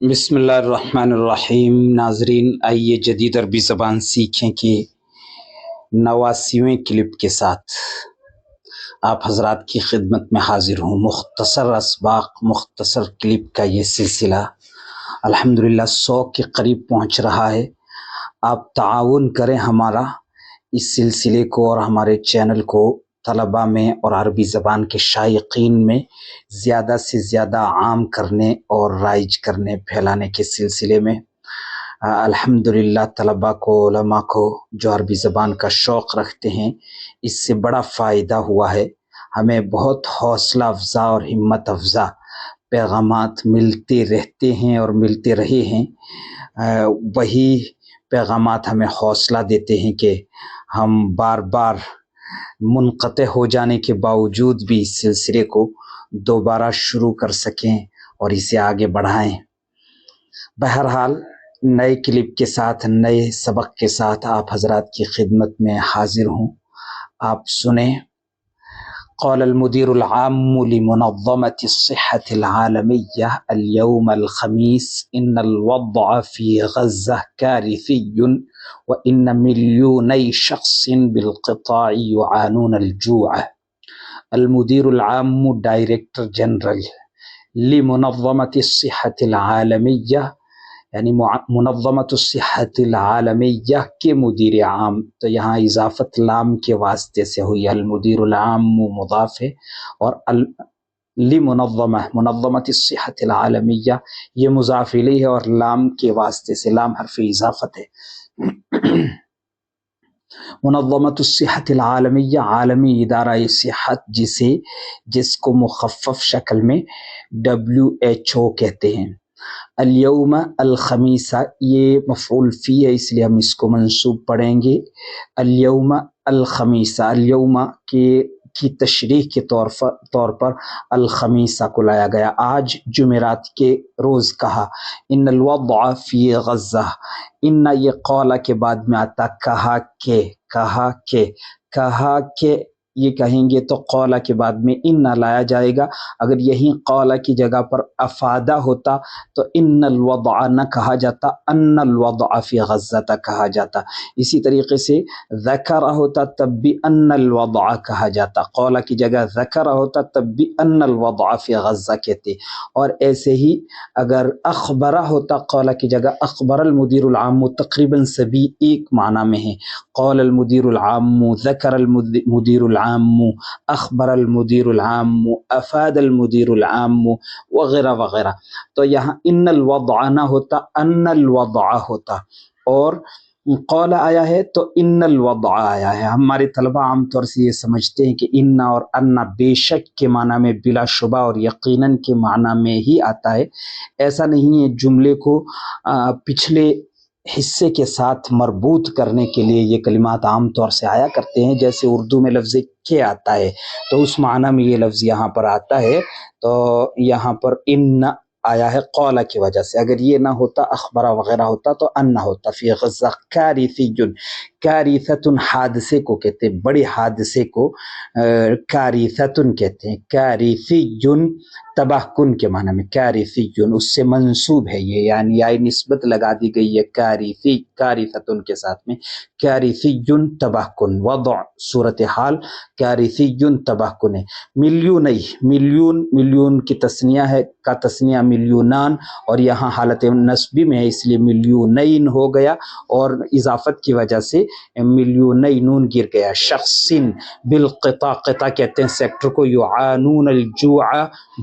بسم اللہ الرحمن الرحیم۔ ناظرین، آئیے جدید عربی زبان سیکھیں کہ 89ویں کلپ کے ساتھ آپ حضرات کی خدمت میں حاضر ہوں۔ مختصر اسباق، مختصر کلپ کا یہ سلسلہ الحمدللہ 100 کے قریب پہنچ رہا ہے۔ آپ تعاون کریں ہمارا اس سلسلے کو اور ہمارے چینل کو طلباء میں اور عربی زبان کے شائقین میں زیادہ سے زیادہ عام کرنے اور رائج کرنے، پھیلانے کے سلسلے میں الحمدللہ طلباء کو، علماء کو جو عربی زبان کا شوق رکھتے ہیں، اس سے بڑا فائدہ ہوا ہے۔ ہمیں بہت حوصلہ افزا اور ہمت افزا پیغامات ملتے رہتے ہیں اور ملتے رہے ہیں۔ وہی پیغامات ہمیں حوصلہ دیتے ہیں کہ ہم بار بار منقطع ہو جانے کے باوجود بھی اس سلسلے کو دوبارہ شروع کر سکیں اور اسے آگے بڑھائیں۔ بہرحال نئے کلپ کے ساتھ، نئے سبق کے ساتھ آپ حضرات کی خدمت میں حاضر ہوں۔ آپ سنیں۔ قال المدير العام لمنظمة الصحة العالمية اليوم الخميس إن الوضع في غزة كارثي وإن مليوني شخص بالقطاع يعانون الجوع۔ المدير العام ڈائریکٹر جنرل لمنظمة الصحة العالمية، یعنی منظمۃ الصحت العالمیہ کے مدیر عام، تو یہاں اضافت لام کے واسطے سے ہوئی، المدیر العام مضاف ہے اور لمنظمہ، منظمۃ الصحت العالمیہ یہ مضاف الیہ ہے اور لام کے واسطے سے، لام حرف اضافت ہے۔ منظمۃ الصحت العالمیہ، عالمی ادارہ صحت، جس کو مخفف شکل میں WHO کہتے ہیں۔ الیوم الخمیسہ، یہ مفعول فی ہے اس لیے ہم اس کو منصوب پڑھیں گے۔ الیوم الخمیسہ، الیوم کی تشریح کے طور پر الخمیسہ کو لایا گیا، آج جمعرات کے روز کہا۔ ان الوضع فی غزہ، ان یہ قول کے بعد میں آتا، کہا کہ یہ کہیں گے تو قول کے بعد میں ان لایا جائے گا۔ اگر یہی قول کی جگہ پر افادہ ہوتا تو ان الوضع نہ کہا جاتا، ان الوضع فی غزہ کہا جاتا۔ اسی طریقے سے ذکر ہوتا تب بھی ان الوضع کہا جاتا، قول کی جگہ ذکر ہوتا تب بھی ان الوضع فی غزہ کہتے۔ اور ایسے ہی اگر اخبر ہوتا قول کی جگہ اخبر المدیر العام، تقریباً سبھی ایک معنی میں ہیں۔ قول المدیر العام، ذکر المدیر العام، اخبر المدیر العام، افاد المدیر العام وغیرہ وغیرہ۔ تو یہاں ان الوضع نہ ہوتا، ان الوضع ہوتا، اور قول آیا ہے تو ان الوضع آیا ہے۔ ہمارے طلبہ عام طور سے یہ سمجھتے ہیں کہ ان اور ان بے شک کے معنی میں، بلا شبہ اور یقیناً کے معنی میں ہی آتا ہے۔ ایسا نہیں ہے، جملے کو پچھلے حصے کے ساتھ مربوط کرنے کے لیے یہ کلمات عام طور سے آیا کرتے ہیں، جیسے اردو میں لفظ کے آتا ہے تو اس معنی میں یہ لفظ یہاں پر آتا ہے، تو یہاں پر ان آیا ہے قول کی وجہ سے۔ اگر یہ نہ ہوتا، اخبرہ وغیرہ ہوتا تو ان نہ ہوتا۔ فی غزہ کارثی، کارثۃ حادثے کو کہتے ہیں، بڑے حادثے کو کارثۃ کہتے ہیں۔ کارثی تباہ کن کے معنی میں، کارثی اس سے منسوب ہے یہ، یعنی آئی نسبت لگا دی گئی ہے کارثی، کارثۃ کے ساتھ میں، کارثی تباہ کن، وضع صورتحال کارثی تباہ کن ہے۔ ملیونی، ملیون کی تثنیہ ہے، کا تثنیہ ملیونان، اور یہاں حالت نسبی میں ہے اس لیے ملیونین ہو گیا، اور اضافت کی وجہ سے ملیونی نون گر گیا۔ شخص بالقطاع، قطع کہتے ہیں سیکٹر کو، یعانون الجوع،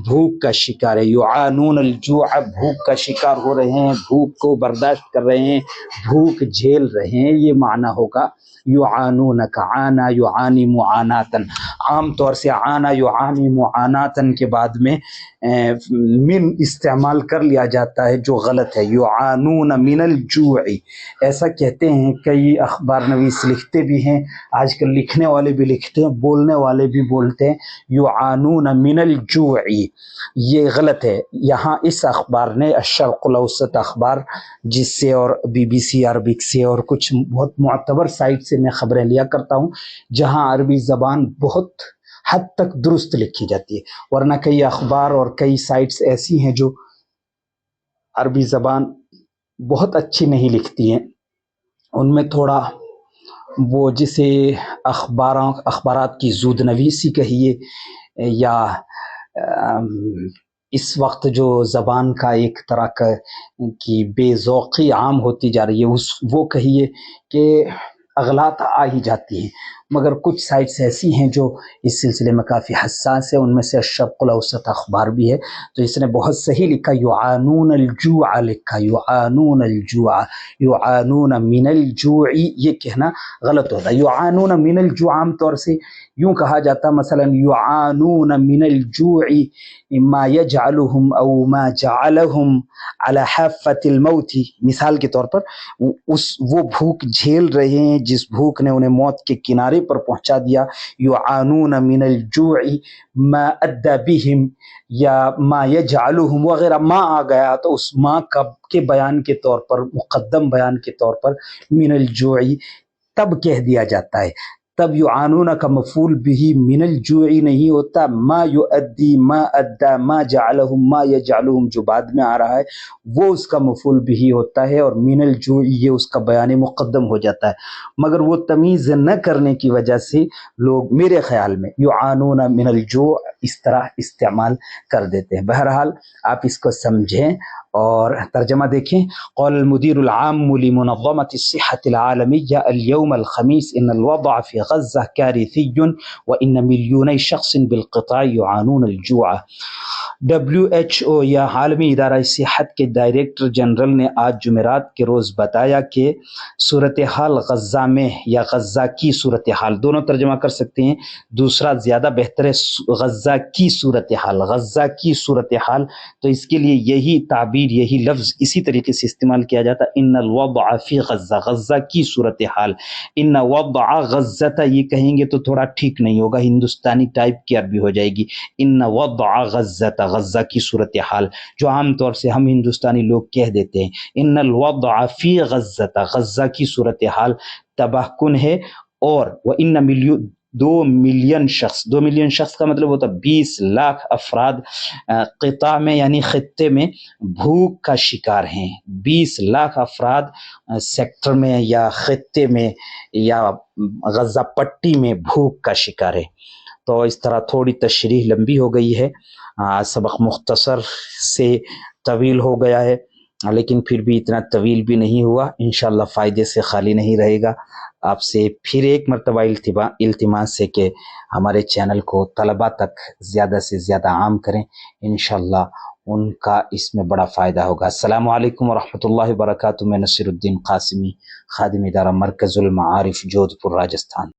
بھوک کا شکار ہے، یعانون الجوع بھوک کا شکار ہو رہے ہیں، بھوک کو برداشت کر رہے ہیں، بھوک جھیل رہے ہیں، یہ معنی ہوگا یعانون کا۔ عانا یعانی معاناتن، عام طور سے عانا یعانی معاناتن کے بعد میں من استعمال کر لیا جاتا ہے جو غلط ہے۔ یعانون من الجوع، ایسا کہتے ہیں کئی اخبار نویس لکھتے بھی ہیں، آج کل لکھنے والے بھی لکھتے ہیں، بولنے والے بھی بولتے ہیں یعانون من الجوع، یہ غلط ہے۔ یہاں اس اخبار نے، الشرق الاوسط اخبار، جس سے اور BBC عربک سے اور کچھ بہت معتبر سائٹ سے میں خبریں لیا کرتا ہوں، جہاں عربی زبان بہت حد تک درست لکھی جاتی ہے، ورنہ کئی اخبار اور کئی سائٹس ایسی ہیں جو عربی زبان بہت اچھی نہیں لکھتی ہیں، ان میں تھوڑا وہ جسے اخبارات کی زود نویسی کہیے، یا اس وقت جو زبان کا ایک طرح کی بے ذوقی عام ہوتی جا رہی ہے، وہ کہیے کہ اغلاط آ ہی جاتی ہیں، مگر کچھ سائٹس ایسی ہیں جو اس سلسلے میں کافی حساس ہے، ان میں سے الشرق الاوسط اخبار بھی ہے، تو اس نے بہت صحیح لکھا، یعانون الجوع لکھا، یعانون الجوع، یعانون من الجوع، یہ کہنا غلط ہوتا ہے۔ یعانون من الجوع عام طور سے یوں کہا جاتا، مثلا یعانون من الجوع ما یجعلہم او ما جعلہم علی حافۃ الموت، مثال کے طور پر وہ بھوک جھیل رہے ہیں جس بھوک نے انہیں موت کے کنارے پر پہنچا دیا۔ یعانون من الجوع ما ادى بهم، یا ما یجعلہم وغیرہ، ما آ گیا تو اس ما کے بیان کے طور پر، مقدم بیان کے طور پر من الجوع تب کہہ دیا جاتا ہے، تب یعانون کا مفعول بھی من الجوع نہیں ہوتا، ما یؤدی، ما ادا، ما جعلہم، ما یجعلہم جو بعد میں آ رہا ہے وہ اس کا مفعول بھی ہوتا ہے، اور من الجوع یہ اس کا بیان مقدم ہو جاتا ہے، مگر وہ تمیز نہ کرنے کی وجہ سے لوگ میرے خیال میں یعانون من الجوع اس طرح استعمال کر دیتے ہیں۔ بہرحال آپ اس کو سمجھیں اور ترجمہ دیکھیں۔ قال المدير العام لمنظمة الصحة العالمية اليوم الخميس إن الوضع في غزة كارثي وإن مليوني شخص بالقطاع يعانون الجوع۔ WHO یا عالمی ادارہ صحت کے ڈائریکٹر جنرل نے آج جمعرات کے روز بتایا کہ صورتحال غزہ میں، یا غزہ کی صورتحال، دونوں ترجمہ کر سکتے ہیں، دوسرا زیادہ بہتر ہے، غزہ کی صورتحال، غزہ کی صورتحال، تو اس کے لیے یہی تعبیر، یہی لفظ اسی طریقے سے استعمال کیا جاتا، ان الوضع فی غزہ، غزہ کی صورتحال۔ ان وضع غزہ یہ کہیں گے تو تھوڑا ٹھیک نہیں ہوگا، ہندوستانی ٹائپ کی عربی ہو جائے گی، ان وضع غزہ، غزہ کی صورتحال، جو عام طور سے ہم ہندوستانی لوگ کہہ دیتے ہیں۔ ان الوضع فی غزہ، غزہ کی صورتحال تباہ کن ہے، اور وَإِنَّ مِلْيُونَ، 2 ملین شخص کا مطلب ہوتا 20 لاکھ افراد قطاع میں یعنی خطے میں بھوک کا شکار ہیں، 20 لاکھ افراد سیکٹر میں یا خطے میں یا غزہ پٹی میں بھوک کا شکار ہے۔ تو اس طرح تھوڑی تشریح لمبی ہو گئی ہے، سبق مختصر سے طویل ہو گیا ہے، لیکن پھر بھی اتنا طویل بھی نہیں ہوا، انشاءاللہ فائدے سے خالی نہیں رہے گا۔ آپ سے پھر ایک مرتبہ التماس ہے کہ ہمارے چینل کو طلباء تک زیادہ سے زیادہ عام کریں، انشاءاللہ ان کا اس میں بڑا فائدہ ہوگا۔ السلام علیکم ورحمۃ اللہ وبرکاتہ۔ میں نصیر الدین قاسمی، خادم ادارہ مرکز المعارف، جودھ پور، راجستھان۔